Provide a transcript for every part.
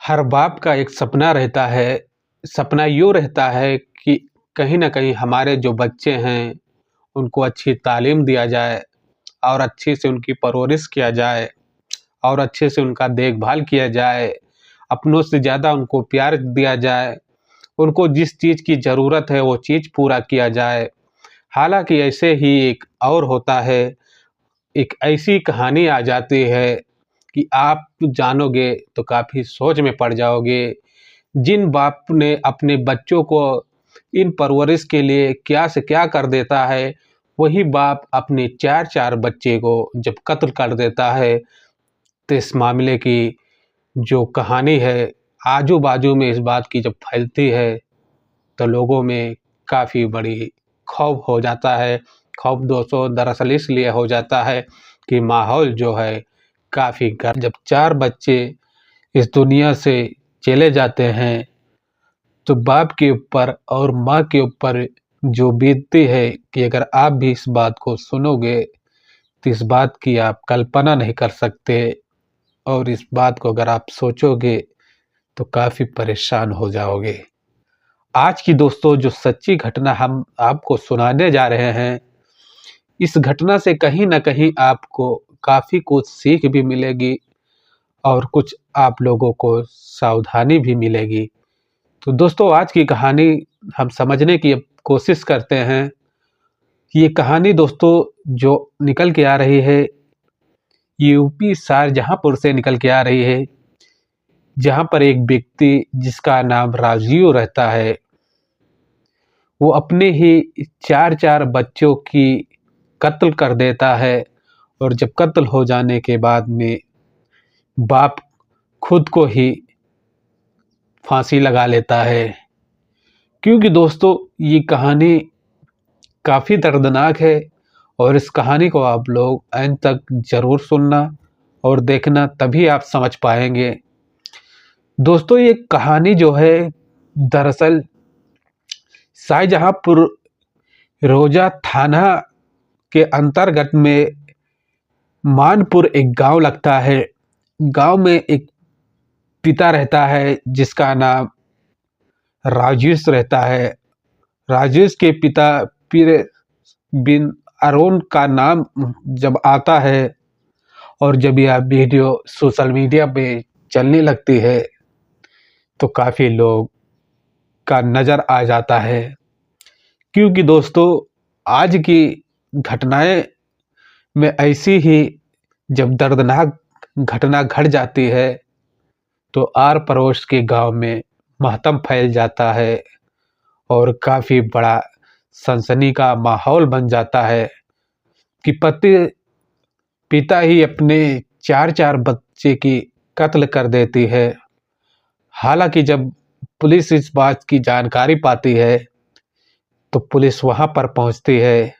हर बाप का एक सपना रहता है। सपना यूँ रहता है कि कहीं न कहीं हमारे जो बच्चे हैं, उनको अच्छी तालीम दिया जाए और अच्छे से उनकी परवरिश किया जाए और अच्छे से उनका देखभाल किया जाए। अपनों से ज़्यादा उनको प्यार दिया जाए। उनको जिस चीज़ की ज़रूरत है, वो चीज़ पूरा किया जाए। हालाँकि ऐसे ही एक और होता है, एक ऐसी कहानी आ जाती है कि आप जानोगे तो काफ़ी सोच में पड़ जाओगे। जिन बाप ने अपने बच्चों को इन परवरिश के लिए क्या से क्या कर देता है, वही बाप अपने 4-4 बच्चे को जब कत्ल कर देता है, तो इस मामले की जो कहानी है, आजू-बाजू में इस बात की जब फैलती है, तो लोगों में काफ़ी बड़ी खौफ हो जाता है। खौफ दोस्तों दरअसल इसलिए हो जाता है कि माहौल जो है काफ़ी जब 4 बच्चे इस दुनिया से चले जाते हैं, तो बाप के ऊपर और माँ के ऊपर जो बीतती है कि अगर आप भी इस बात को सुनोगे, तो इस बात की आप कल्पना नहीं कर सकते और इस बात को अगर आप सोचोगे, तो काफ़ी परेशान हो जाओगे। आज की दोस्तों जो सच्ची घटना हम आपको सुनाने जा रहे हैं, इस घटना से कहीं न कहीं आपको काफ़ी कुछ सीख भी मिलेगी और कुछ आप लोगों को सावधानी भी मिलेगी। तो दोस्तों आज की कहानी हम समझने की कोशिश करते हैं। ये कहानी दोस्तों जो निकल के आ रही है, यूपी शाहजहाँपुर से निकल के आ रही है, जहाँ पर एक व्यक्ति जिसका नाम राजीव रहता है, वो अपने ही 4-4 बच्चों की कत्ल कर देता है और जब कत्ल हो जाने के बाद में बाप खुद को ही फांसी लगा लेता है। क्योंकि दोस्तों ये कहानी काफ़ी दर्दनाक है और इस कहानी को आप लोग अंत तक ज़रूर सुनना और देखना, तभी आप समझ पाएँगे। दोस्तों ये कहानी जो है दरअसल शाहजहाँपुर रोजा थाना के अंतर्गत में मानपुर एक गांव लगता है। गांव में एक पिता रहता है जिसका नाम राजेश रहता है। राजेश के पिता पीर बिन अरुण का नाम जब आता है और जब यह वीडियो सोशल मीडिया पे चलने लगती है, तो काफ़ी लोग का नज़र आ जाता है। क्योंकि दोस्तों आज की घटनाएं में ऐसी ही जब दर्दनाक घटना घट जाती है, तो आर पड़ोस के गांव में मातम फैल जाता है और काफ़ी बड़ा सनसनी का माहौल बन जाता है कि पिता ही अपने 4-4 बच्चे की कत्ल कर देती है। हालांकि जब पुलिस इस बात की जानकारी पाती है, तो पुलिस वहां पर पहुंचती है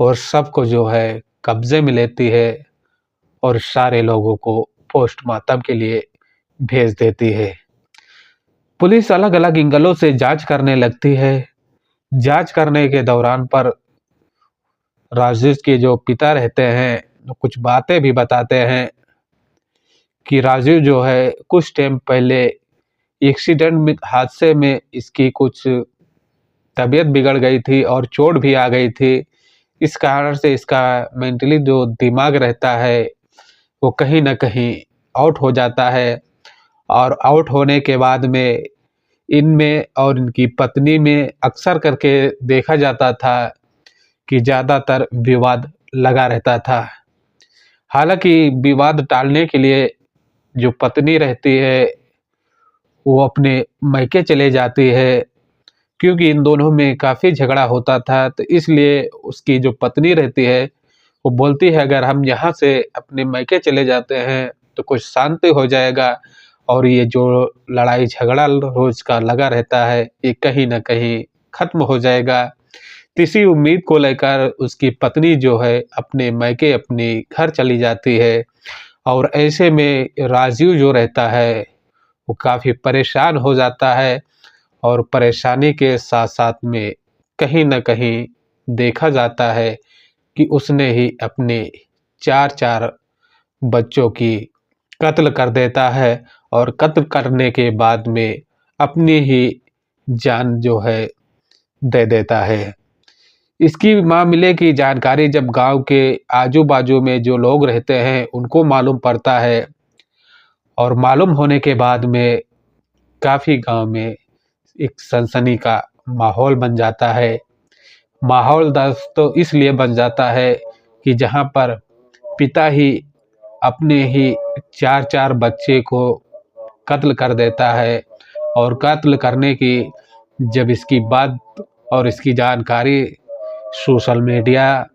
और सबको जो है कब्जे में लेती है और सारे लोगों को पोस्टमार्टम के लिए भेज देती है। पुलिस अलग-अलग एंगलों से जांच करने लगती है। जांच करने के दौरान पर राजेश के जो पिता रहते हैं, तो कुछ बातें भी बताते हैं कि राजीव जो है कुछ टाइम पहले एक्सीडेंट में हादसे में इसकी कुछ तबीयत बिगड़ गई थी और चोट भी आ गई थी। इस कारण से इसका मेंटली जो दिमाग रहता है, वो कहीं न कहीं आउट हो जाता है और आउट होने के बाद में इनमें और इनकी पत्नी में अक्सर करके देखा जाता था कि ज़्यादातर विवाद लगा रहता था। हालाँकि विवाद टालने के लिए जो पत्नी रहती है, वो अपने मायके चले जाती है, क्योंकि इन दोनों में काफ़ी झगड़ा होता था। तो इसलिए उसकी जो पत्नी रहती है, वो बोलती है अगर हम यहाँ से अपने मायके चले जाते हैं, तो कुछ शांति हो जाएगा और ये जो लड़ाई झगड़ा रोज़ का लगा रहता है, ये कहीं न कहीं ख़त्म हो जाएगा। तो इसी उम्मीद को लेकर उसकी पत्नी जो है अपने मायके अपने घर चली जाती है और ऐसे में राजीव जो रहता है, वो काफ़ी परेशान हो जाता है और परेशानी के साथ-साथ में कहीं न कहीं देखा जाता है कि उसने ही अपने 4-4 बच्चों की कत्ल कर देता है और कत्ल करने के बाद में अपनी ही जान जो है दे देता है। इसकी मामले की जानकारी जब गाँव के आजू-बाजू में जो लोग रहते हैं उनको मालूम पड़ता है और मालूम होने के बाद में काफ़ी गाँव में एक सनसनी का माहौल बन जाता है। माहौल दोस्तों इसलिए बन जाता है कि जहाँ पर पिता ही अपने ही 4-4 बच्चे को कत्ल कर देता है और कत्ल करने की जब इसकी बात और इसकी जानकारी सोशल मीडिया,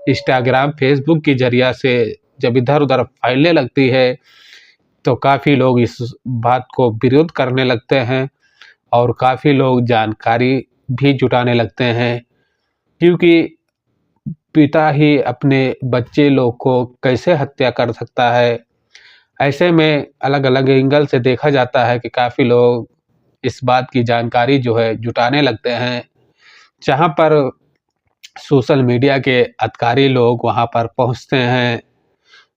इंस्टाग्राम, फेसबुक के ज़रिया से जब इधर-उधर फैलने लगती है, तो काफ़ी लोग इस बात को विरोध करने लगते हैं और काफ़ी लोग जानकारी भी जुटाने लगते हैं। क्योंकि पिता ही अपने बच्चे लोग को कैसे हत्या कर सकता है? ऐसे में अलग-अलग एंगल से देखा जाता है कि काफ़ी लोग इस बात की जानकारी जो है जुटाने लगते हैं। जहाँ पर सोशल मीडिया के अधिकारी लोग वहाँ पर पहुँचते हैं,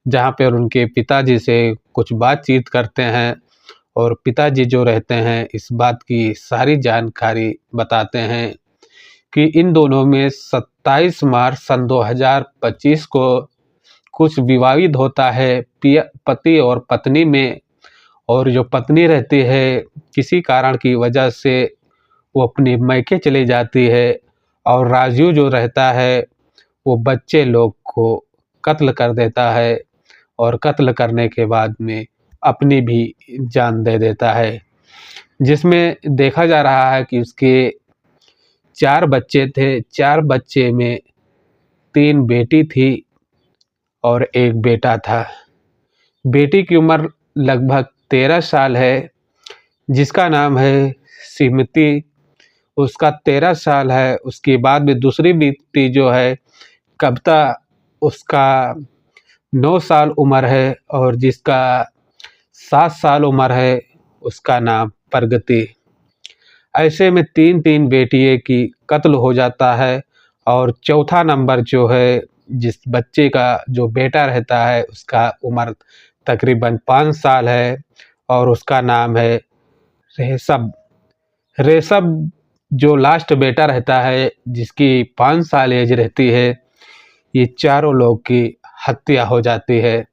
जहाँ पर उनके पिताजी से कुछ बातचीत करते हैं और पिताजी जो रहते हैं इस बात की सारी जानकारी बताते हैं कि इन दोनों में 27 मार्च सन 2025 को कुछ विवाद होता है पति और पत्नी में। और जो पत्नी रहती है किसी कारण की वजह से वो अपने मायके चली जाती है और राजू जो रहता है वो बच्चे लोग को कत्ल कर देता है और कत्ल करने के बाद में अपनी भी जान दे देता है। जिसमें देखा जा रहा है कि उसके 4 बच्चे थे, 4 बच्चे में 3 बेटी थी और 1 बेटा था। बेटी की उम्र लगभग 13 साल है, जिसका नाम है सिमती, उसका 13 साल है। उसके बाद में दूसरी बेटी जो है कविता, उसका 9 साल उम्र है और जिसका 7 साल उम्र है, उसका नाम प्रगति। ऐसे में 3-3 बेटियों की कत्ल हो जाता है और चौथा नंबर जो है जिस बच्चे का जो बेटा रहता है उसका उम्र तकरीबन 5 साल है और उसका नाम है ऋषभ। ऋषभ जो लास्ट बेटा रहता है जिसकी 5 साल एज रहती है, ये चारों लोग की हत्या हो जाती है।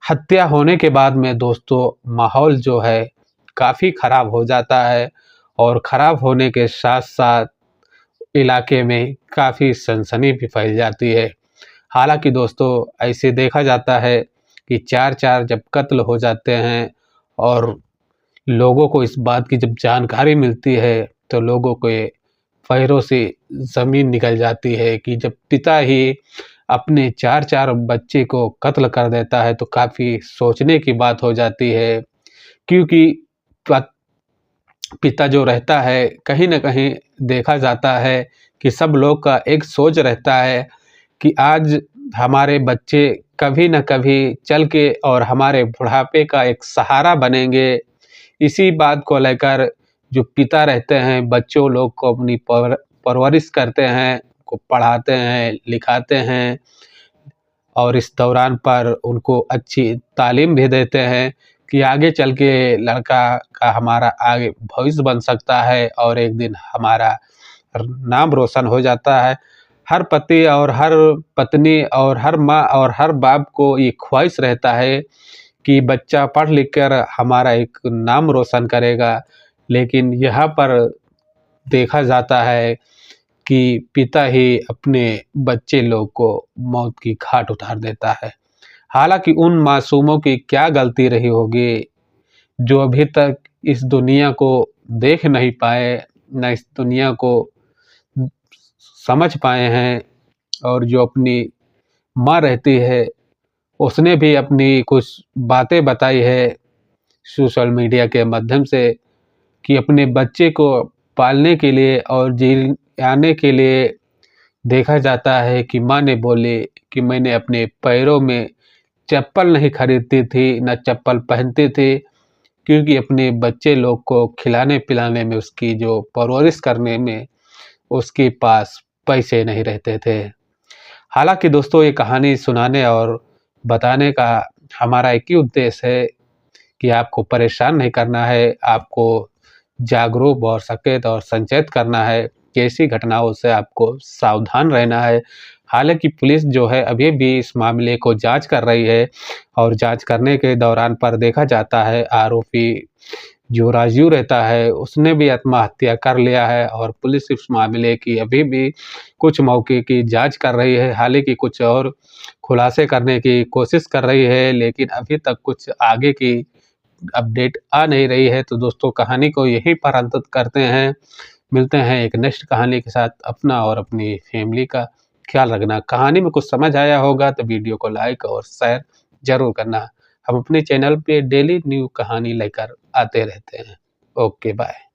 हत्या होने के बाद में दोस्तों माहौल जो है काफ़ी ख़राब हो जाता है और ख़राब होने के साथ-साथ इलाके में काफ़ी सनसनी भी फैल जाती है। हालाँकि दोस्तों ऐसे देखा जाता है कि 4-4 जब कत्ल हो जाते हैं और लोगों को इस बात की जब जानकारी मिलती है, तो लोगों के पैरों से ज़मीन निकल जाती है कि जब पिता ही अपने 4-4 बच्चे को कत्ल कर देता है, तो काफ़ी सोचने की बात हो जाती है। क्योंकि पत पिता जो रहता है, कहीं न कहीं देखा जाता है कि सब लोग का एक सोच रहता है कि आज हमारे बच्चे कभी न कभी चल के और हमारे बुढ़ापे का एक सहारा बनेंगे। इसी बात को लेकर जो पिता रहते हैं, बच्चों लोग को अपनी परवरिश करते हैं, को पढ़ाते हैं, लिखाते हैं और इस दौरान पर उनको अच्छी तालीम भी देते हैं कि आगे चल के लड़का का हमारा आगे भविष्य बन सकता है और एक दिन हमारा नाम रोशन हो जाता है। हर पति और हर पत्नी और हर माँ और हर बाप को ये ख्वाहिश रहता है कि बच्चा पढ़ लिख कर हमारा एक नाम रोशन करेगा। लेकिन यहाँ पर देखा जाता है कि पिता ही अपने बच्चे लोग को मौत की घाट उतार देता है। हालाँकि उन मासूमों की क्या गलती रही होगी, जो अभी तक इस दुनिया को देख नहीं पाए, ना इस दुनिया को समझ पाए हैं और जो अपनी माँ रहती है, उसने भी अपनी कुछ बातें बताई है सोशल मीडिया के माध्यम से कि अपने बच्चे को पालने के लिए और जियाने के लिए देखा जाता है कि माँ ने बोली कि मैंने अपने पैरों में चप्पल नहीं खरीदती थी, ना चप्पल पहनती थी, क्योंकि अपने बच्चे लोग को खिलाने-पिलाने में, उसकी जो परवरिश करने में उसके पास पैसे नहीं रहते थे। हालाँकि दोस्तों ये कहानी सुनाने और बताने का हमारा एक ही उद्देश्य है कि आपको परेशान नहीं करना है, आपको जागरूक और सचेत और संचेत करना है कि ऐसी घटनाओं से आपको सावधान रहना है। हालाँकि पुलिस जो है अभी भी इस मामले को जाँच कर रही है और जाँच करने के दौरान पर देखा जाता है आरोपी जो राजू रहता है उसने भी आत्महत्या कर लिया है और पुलिस इस मामले की अभी भी कुछ मौके की जाँच कर रही है। हालाँकि कुछ और खुलासे करने की कोशिश कर रही है, लेकिन अभी तक कुछ आगे की अपडेट आ नहीं रही है। तो दोस्तों, कहानी को यहीं पर अंत करते हैं। मिलते हैं एक नेक्स्ट कहानी के साथ। अपना और अपनी फैमिली का ख्याल रखना। कहानी में कुछ समझ आया होगा तो वीडियो को लाइक और शेयर ज़रूर करना। हम अपने चैनल पे डेली न्यू कहानी लेकर आते रहते हैं। Okay, bye.